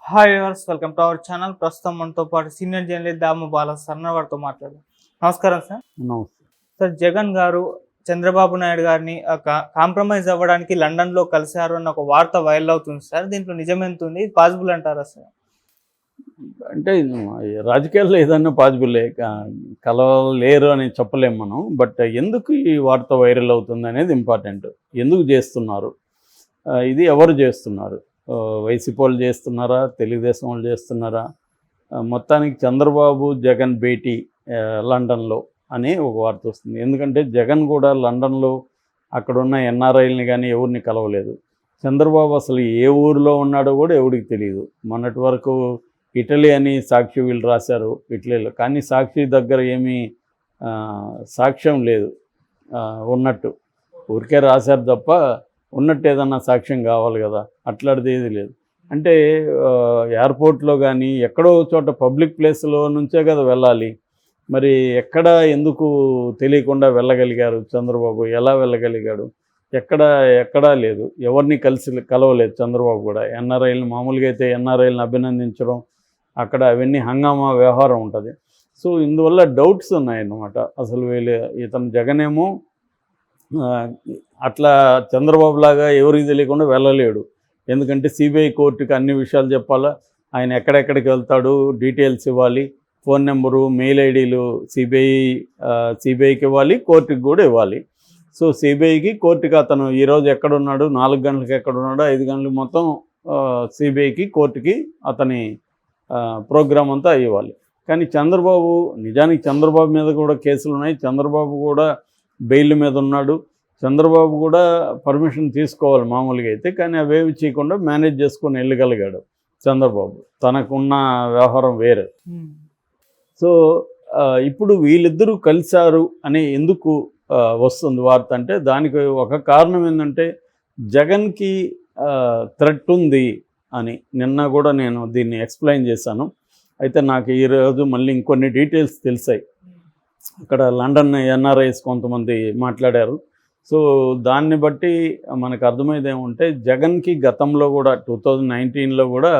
Hi viewers, welcome to our channel. ప్రస్తుతం మనతో పాటు సీనియర్ జర్నలిస్ట్ దాము బాల సన్న వారితో మాట్లాడదాం. నమస్కారం సార్. నమస్తే. సార్, జగన్ గారు చంద్రబాబు నాయుడు గారిని కాంప్రమైజ్ అవ్వడానికి లండన్లో కలిశారు అన్న ఒక వార్త వైరల్ అవుతుంది సార్. దీంట్లో నిజమెంతుంది? పాసిబుల్ అంటారా సార్? అంటే రాజకీయాల్లో ఏదన్నా పాసిబులే, కలవలేరు అని చెప్పలేము మనం. బట్ ఎందుకు ఈ వార్త వైరల్ అవుతుంది అనేది ఇంపార్టెంట్. ఎందుకు చేస్తున్నారు, ఇది ఎవరు చేస్తున్నారు? వైసీపీ వాళ్ళు చేస్తున్నారా, తెలుగుదేశం వాళ్ళు చేస్తున్నారా? మొత్తానికి చంద్రబాబు జగన్ భేటీ లండన్లో అని ఒక వార్త వస్తుంది. ఎందుకంటే జగన్ కూడా లండన్లో అక్కడున్న ఎన్ఆర్ఐల్ని కానీ ఎవరిని కలవలేదు. చంద్రబాబు అసలు ఏ ఊరిలో ఉన్నాడో కూడా ఎవరికి తెలియదు. మొన్నటి వరకు ఇటలీ అని సాక్షి వీళ్ళు రాశారు, ఇటలీలో. కానీ సాక్షి దగ్గర ఏమీ సాక్ష్యం లేదు ఉన్నట్టు. ఊరికే రాశారు తప్ప ఉన్నట్టు ఏదన్నా సాక్ష్యం కావాలి కదా, అట్లాంటిది ఏది లేదు. అంటే ఎయిర్పోర్ట్లో కానీ ఎక్కడో చోట పబ్లిక్ ప్లేస్లో నుంచే కదా వెళ్ళాలి. మరి ఎందుకు తెలియకుండా వెళ్ళగలిగారు చంద్రబాబు? ఎలా వెళ్ళగలిగాడు? ఎక్కడా లేదు. ఎవరిని కలవలేదు చంద్రబాబు కూడా. ఎన్ఆర్ఐలను మామూలుగా అయితే ఎన్ఆర్ఐలను అభినందించడం, అక్కడ అవన్నీ హంగామా వ్యవహారం ఉంటుంది. సో ఇందువల్ల డౌట్స్ ఉన్నాయన్నమాట. అసలు ఇతను జగనేమో అట్లా చంద్రబాబు లాగా ఎవరికి తెలియకుండా వెళ్ళలేడు. ఎందుకంటే సిబిఐ కోర్టుకి అన్ని విషయాలు చెప్పాలా, ఆయన ఎక్కడెక్కడికి వెళ్తాడు డీటెయిల్స్ ఇవ్వాలి, ఫోన్ నెంబరు, మెయిల్ ఐడీలు సిబిఐకి ఇవ్వాలి, కోర్టుకి కూడా ఇవ్వాలి. సో సిబిఐకి కోర్టుకి అతను ఈరోజు ఎక్కడున్నాడు, 4 గంటలకు ఎక్కడున్నాడు, 5 గంటలకు మొత్తం సిబిఐకి కోర్టుకి అతని ప్రోగ్రామ్ అంతా ఇవ్వాలి. కానీ చంద్రబాబు, నిజానికి చంద్రబాబు మీద కూడా కేసులు ఉన్నాయి. చంద్రబాబు కూడా బెయిల్ మీద ఉన్నాడు. చంద్రబాబు కూడా పర్మిషన్ తీసుకోవాలి మామూలుగా అయితే, కానీ అవేవి చేయకుండా మేనేజ్ చేసుకొని వెళ్ళగలిగాడు చంద్రబాబు. తనకున్న వ్యవహారం వేరే. సో ఇప్పుడు వీళ్ళిద్దరూ కలిశారు అని ఎందుకు వస్తుంది వార్త అంటే, దానికి ఒక కారణం ఏంటంటే జగన్కి థ్రెట్ ఉంది అని నిన్న కూడా నేను దీన్ని ఎక్స్ప్లెయిన్ చేశాను. అయితే నాకు ఈరోజు మళ్ళీ ఇంకొన్ని డీటెయిల్స్ తెలిసాయి. అక్కడ లండన్ ఎన్ఆర్ఐస్ కొంతమంది మాట్లాడారు. సో దాన్ని బట్టి మనకు అర్థమైంది ఏమంటే, జగన్కి గతంలో కూడా 2019లో కూడా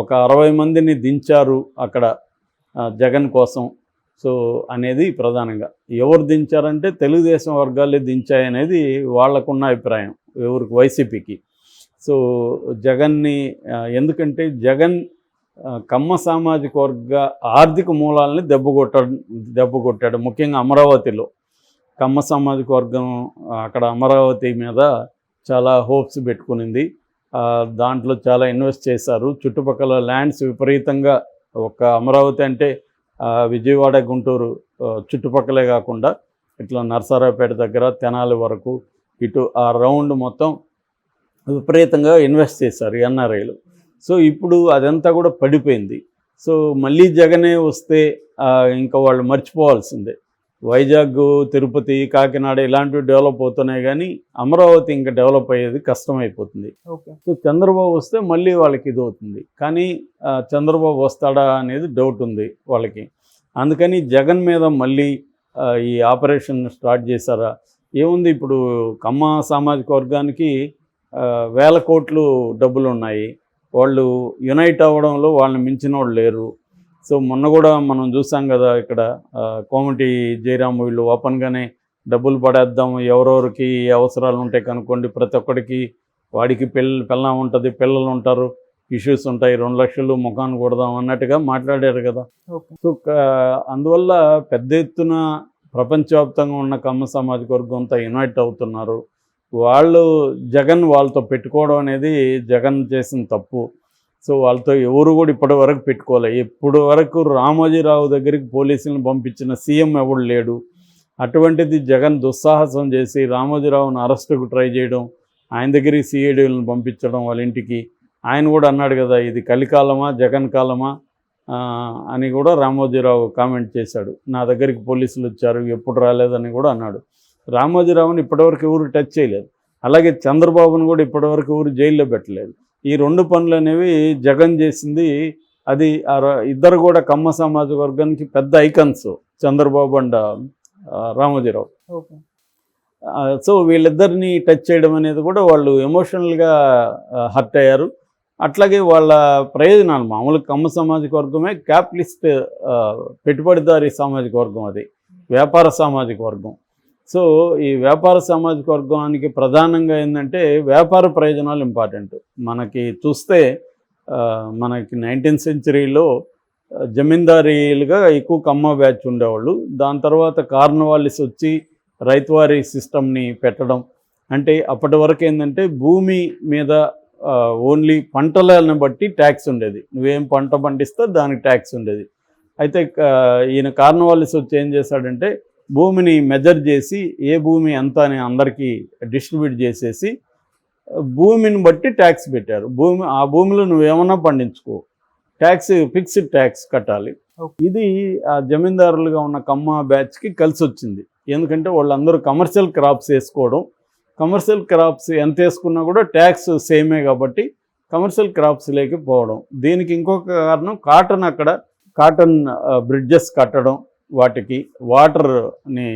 ఒక 60 మందిని దించారు అక్కడ జగన్ కోసం. సో అనేది ప్రధానంగా ఎవరు దించారంటే తెలుగుదేశం వర్గాలే దించాయనేది వాళ్ళకున్న అభిప్రాయం, ఎవరికి, వైసీపీకి. సో జగన్ని ఎందుకంటే జగన్ కమ్మ సామాజిక వర్గ ఆర్థిక మూలాలని దెబ్బకొట్టాడు. ముఖ్యంగా అమరావతిలో కమ్మ సామాజిక వర్గం అక్కడ అమరావతి మీద చాలా హోప్స్ పెట్టుకునింది. దాంట్లో చాలా ఇన్వెస్ట్ చేశారు. చుట్టుపక్కల ల్యాండ్స్ విపరీతంగా, ఒక అమరావతి అంటే విజయవాడ, గుంటూరు చుట్టుపక్కలే కాకుండా ఇట్లా నరసరావుపేట దగ్గర, తెనాలి వరకు, ఇటు ఆ రౌండ్ మొత్తం విపరీతంగా ఇన్వెస్ట్ చేశారు ఎన్ఆర్ఐలు. సో ఇప్పుడు అదంతా కూడా పడిపోయింది. సో మళ్ళీ జగనే వస్తే ఇంకా వాళ్ళు మర్చిపోవాల్సిందే. వైజాగ్, తిరుపతి, కాకినాడ ఇలాంటివి డెవలప్ అవుతున్నాయి, కానీ అమరావతి ఇంకా డెవలప్ అయ్యేది కష్టమైపోతుంది. సో చంద్రబాబు వస్తే మళ్ళీ వాళ్ళకి ఇది అవుతుంది. కానీ చంద్రబాబు వస్తాడా అనేది డౌట్ ఉంది వాళ్ళకి. అందుకని జగన్ మీద మళ్ళీ ఈ ఆపరేషన్ స్టార్ట్ చేశారా? ఏముంది, ఇప్పుడు కమ్మ సామాజిక వర్గానికి వేల కోట్లు డబ్బులు ఉన్నాయి. వాళ్ళు యునైట్ అవ్వడంలో వాళ్ళని మించిన వాళ్ళు లేరు. సో మొన్న కూడా మనం చూసాం కదా, ఇక్కడ కోమటి జయరాం వీళ్ళు ఓపెన్గానే డబ్బులు పడేద్దాం, ఎవరెవరికి అవసరాలు ఉంటాయి కనుక్కోండి, ప్రతి ఒక్కడికి, వాడికి పెళ్ళం ఉంటుంది, పిల్లలు ఉంటారు, ఇష్యూస్ ఉంటాయి, 2 లక్షలు ముఖాన్ని కొడదాం అన్నట్టుగా మాట్లాడారు కదా. సో అందువల్ల పెద్ద ఎత్తున ప్రపంచవ్యాప్తంగా ఉన్న కమ్మ సామాజిక వర్గం అంతా యునైట్ అవుతున్నారు. వాళ్ళతో పెట్టుకోవడం అనేది జగన్ చేసిన తప్పు. సో వాళ్ళతో ఎవరు కూడా ఇప్పటి వరకు పెట్టుకోలే. ఇప్పటి వరకు రామోజీరావు దగ్గరికి పోలీసులను పంపించిన సీఎం ఎవడు లేడు. అటువంటిది జగన్ దుస్సాహసం చేసి రామోజీరావును అరెస్టుకు ట్రై చేయడం, ఆయన దగ్గరికి సిఐడీలను పంపించడం వాళ్ళ ఇంటికి. ఆయన కూడా అన్నాడు కదా, ఇది కలికాలమా జగన్ కాలమా అని కూడా రామోజీరావు కామెంట్ చేశాడు. నా దగ్గరికి పోలీసులు వచ్చారు, ఎప్పుడు రాలేదని కూడా అన్నాడు. రామోజీరావుని ఇప్పటివరకు ఎవరు టచ్ చేయలేదు. అలాగే చంద్రబాబును కూడా ఇప్పటివరకు ఎవరు జైల్లో పెట్టలేదు. ఈ 2 పనులు అనేవి జగన్ చేసింది. అది ఇద్దరు కూడా కమ్మ సామాజిక వర్గానికి పెద్ద icons, Chandrababu and Ramoji Rao. So వీళ్ళిద్దరిని టచ్ చేయడం అనేది కూడా వాళ్ళు ఎమోషనల్గా హర్ట్ అయ్యారు. అట్లాగే వాళ్ళ ప్రయోజనాలు మామూలు కమ్మ సామాజిక వర్గమే క్యాపిటలిస్ట్ పెట్టుబడిదారీ సామాజిక వర్గం, అది వ్యాపార సామాజిక వర్గం. సో ఈ వ్యాపార సామాజిక వర్గానికి ప్రధానంగా ఏంటంటే వ్యాపార ప్రయోజనాలు ఇంపార్టెంట్. మనకి చూస్తే మనకి 19th సెంచరీలో జమీందారీలుగా ఎక్కువ కమ్మ బ్యాచ్ ఉండేవాళ్ళు. దాని తర్వాత కార్నవాలిస్ వచ్చి రైతువారీ సిస్టమ్ని పెట్టడం. అంటే అప్పటి వరకు ఏంటంటే భూమి మీద ఓన్లీ పంటలను బట్టి ట్యాక్స్ ఉండేది, నువ్వేం పంట పండిస్తే దానికి ట్యాక్స్ ఉండేది. అయితే ఈయన కార్నవాలిస్ వచ్చి ఏం చేశాడంటే భూమిని మెజర్ చేసి ఏ భూమి ఎంత అని అందరికీ డిస్ట్రిబ్యూట్ చేసేసి భూమిని బట్టి ట్యాక్స్ పెట్టారు. ఆ భూమిలో నువ్వేమన్నా పండించుకో, ట్యాక్స్ ఫిక్స్డ్ ట్యాక్స్ కట్టాలి. ఇది ఆ జమీందారులుగా ఉన్న కమ్మ బ్యాచ్కి కలిసి వచ్చింది. ఎందుకంటే వాళ్ళందరూ కమర్షియల్ క్రాప్స్ వేసుకోవడం, కమర్షియల్ క్రాప్స్ ఎంత వేసుకున్నా కూడా ట్యాక్స్ సేమే కాబట్టి కమర్షియల్ క్రాప్స్ లేకపోవడం. దీనికి ఇంకొక కారణం కాటన్ బ్రిడ్జెస్ కట్టడం, వాటికి వాటర్ని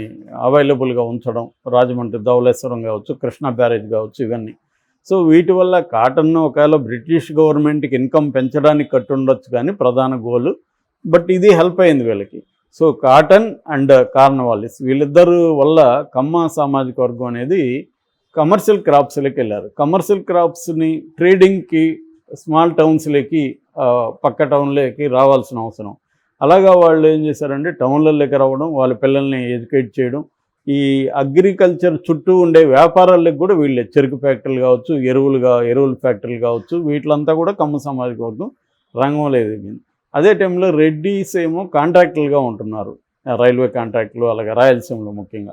అవైలబుల్గా ఉంచడం, రాజమండ్రి ధవళేశ్వరం కావచ్చు, కృష్ణా బ్యారేజ్ కావచ్చు, ఇవన్నీ. సో వీటి వల్ల కాటన్ను ఒకవేళ బ్రిటిష్ గవర్నమెంట్కి ఇన్కమ్ పెంచడానికి కట్టుండొచ్చు కానీ ప్రధాన గోలు, బట్ ఇది హెల్ప్ అయింది వీళ్ళకి. సో కాటన్ అండ్ కార్నవాలిస్ వీళ్ళిద్దరు వల్ల కమ్మ సామాజిక వర్గం అనేది కమర్షియల్ క్రాప్స్లోకి వెళ్ళారు. కమర్షియల్ క్రాప్స్ని ట్రేడింగ్కి స్మాల్ టౌన్స్లోకి పక్క టౌన్లోకి రావాల్సిన అవసరం. అలాగా వాళ్ళు ఏం చేశారంటే టౌన్లలోకి రావడం, వాళ్ళ పిల్లల్ని ఎడ్యుకేట్ చేయడం, ఈ అగ్రికల్చర్ చుట్టూ ఉండే వ్యాపారాలకు కూడా వీళ్ళే చెరుకు ఫ్యాక్టరీలు కావచ్చు, ఎరువుల ఫ్యాక్టరీలు కావచ్చు, వీటిలంతా కూడా కమ్మ సామాజిక వర్గం రంగంలో ఎదిగింది. అదే టైంలో రెడ్డీస్ ఏమో కాంట్రాక్టులుగా ఉంటున్నారు, రైల్వే కాంట్రాక్టులు, అలాగే రాయలసీమలో ముఖ్యంగా.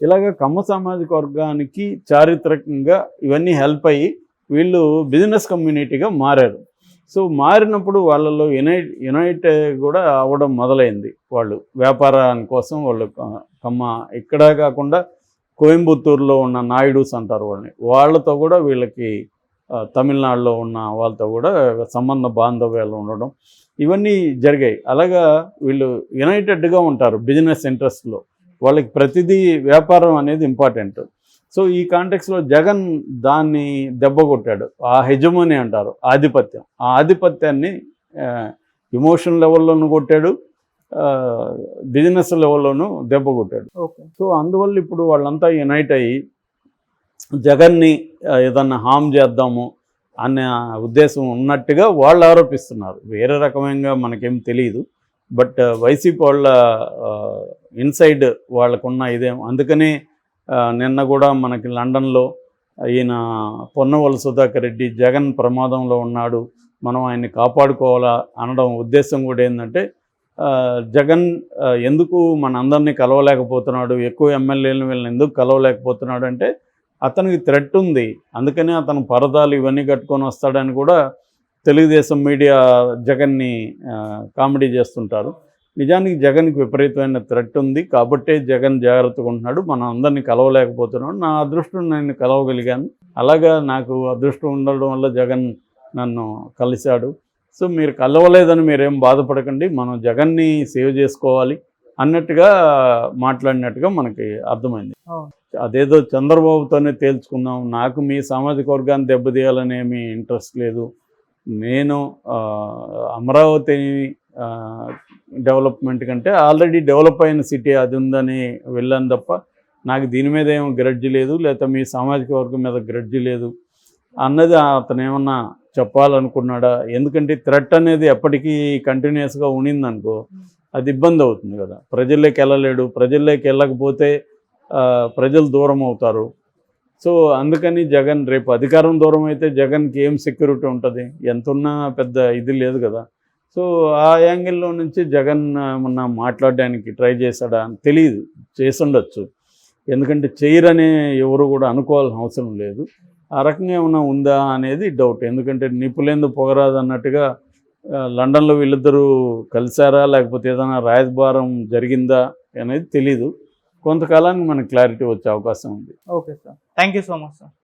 ఇలాగ కమ్మ సామాజిక వర్గానికి చారిత్రకంగా ఇవన్నీ హెల్ప్ అయ్యి వీళ్ళు బిజినెస్ కమ్యూనిటీగా మారారు. సో మారినప్పుడు వాళ్ళలో యునైట్ కూడా అవ్వడం మొదలైంది. వాళ్ళు వ్యాపారాని కోసం వాళ్ళు కమ్మ ఇక్కడ కాకుండా కోయంబత్తూరులో ఉన్న నాయుడుస్ అంటారు వాళ్ళతో కూడా వీళ్ళకి తమిళనాడులో ఉన్న వాళ్ళతో కూడా సంబంధ బాంధవ్యాలు ఉండడం, ఇవన్నీ జరిగాయి. అలాగా వీళ్ళు యునైటెడ్గా ఉంటారు బిజినెస్ ఇంట్రెస్ట్లో. వాళ్ళకి ప్రతిదీ వ్యాపారం అనేది ఇంపార్టెంట్. సో ఈ కాంటెక్స్లో జగన్ దాన్ని దెబ్బ కొట్టాడు. ఆ హెజమోని అంటారు, ఆధిపత్యం. ఆ ఆధిపత్యాన్ని ఎమోషన్ లెవెల్లోనూ కొట్టాడు, బిజినెస్ లెవెల్లోనూ దెబ్బ కొట్టాడు. సో అందువల్ల ఇప్పుడు వాళ్ళంతా యునైట్ అయ్యి జగన్ని ఏదన్నా హామ్ చేద్దాము అనే ఉద్దేశం ఉన్నట్టుగా వాళ్ళు ఆరోపిస్తున్నారు. వేరే రకమైన మనకేం తెలియదు, బట్ వైసీపీ వాళ్ళ ఇన్సైడ్ వాళ్ళకున్న ఇదేం. అందుకనే నిన్న కూడా మనకి లండన్లో ఈయన పొన్నవోలు సుధాకర్ రెడ్డి జగన్ ప్రమాదంలో ఉన్నాడు, మనం ఆయన్ని కాపాడుకోవాలా అనడం ఉద్దేశం కూడా ఏంటంటే జగన్ ఎందుకు మన అందరినీ కలవలేకపోతున్నాడు, ఎక్కువ ఎమ్మెల్యేలను వీళ్ళని ఎందుకు కలవలేకపోతున్నాడు అంటే అతనికి థ్రెట్ ఉంది, అందుకనే అతను పరదాలు ఇవన్నీ కట్టుకొని వస్తాడని కూడా తెలుగుదేశం మీడియా జగన్ని కామెడీ చేస్తుంటారు. నిజానికి జగన్కి విపరీతమైన థ్రెట్ ఉంది కాబట్టే జగన్ జాగ్రత్తగా ఉంటున్నాడు, మనం అందరినీ కలవలేకపోతున్నాడు. నా అదృష్టం నేను కలవగలిగాను, అలాగా నాకు అదృష్టం ఉండడం వల్ల జగన్ నన్ను కలిశాడు. సో మీరు కలవలేదని మీరేం బాధపడకండి, మనం జగన్ని సేవ్ చేసుకోవాలి అన్నట్టుగా మాట్లాడినట్టుగా మనకి అర్థమైంది. అదేదో చంద్రబాబుతోనే తేల్చుకుందాం, నాకు మీ సామాజిక వర్గాన్ని దెబ్బతీయాలనేమి ఇంట్రెస్ట్ లేదు, నేను అమరావతి డెవలప్మెంట్ కంటే ఆల్రెడీ డెవలప్ అయిన సిటీ అది ఉందని వెళ్ళాను తప్ప నాకు దీని మీద ఏమో గ్రడ్జి లేదు, లేకపోతే మీ సామాజిక వర్గం మీద గ్రడ్జి లేదు అన్నది అతను ఏమన్నా చెప్పాలనుకున్నాడా. ఎందుకంటే థ్రెట్ అనేది ఎప్పటికీ కంటిన్యూస్గా ఉండిందనుకో అది ఇబ్బంది అవుతుంది కదా, ప్రజల్లోకి వెళ్ళలేడు, ప్రజల్లోకి వెళ్ళకపోతే ప్రజలు దూరం అవుతారు. సో అందుకని జగన్ రేపు అధికారం దూరం అయితే జగన్కి ఏం సెక్యూరిటీ ఉంటుంది, ఎంత ఉన్నా పెద్ద ఇది లేదు కదా. సో ఆ యాంగిల్లో నుంచి జగన్ మొన్న మాట్లాడడానికి ట్రై చేశాడా అని తెలియదు, చేసి ఉండొచ్చు, ఎందుకంటే చేయరనే ఎవరు కూడా అనుకోవాల్సిన అవసరం లేదు. ఆ రకంగా ఏమైనా ఉందా అనేది డౌట్, ఎందుకంటే నిప్పులేందు పొగరాదు అన్నట్టుగా లండన్లో వీళ్ళిద్దరూ కలిశారా లేకపోతే ఏదైనా రాయబారం జరిగిందా అనేది తెలీదు. కొంతకాలానికి మనకు క్లారిటీ వచ్చే అవకాశం ఉంది. Okay sir, thank you so much sir.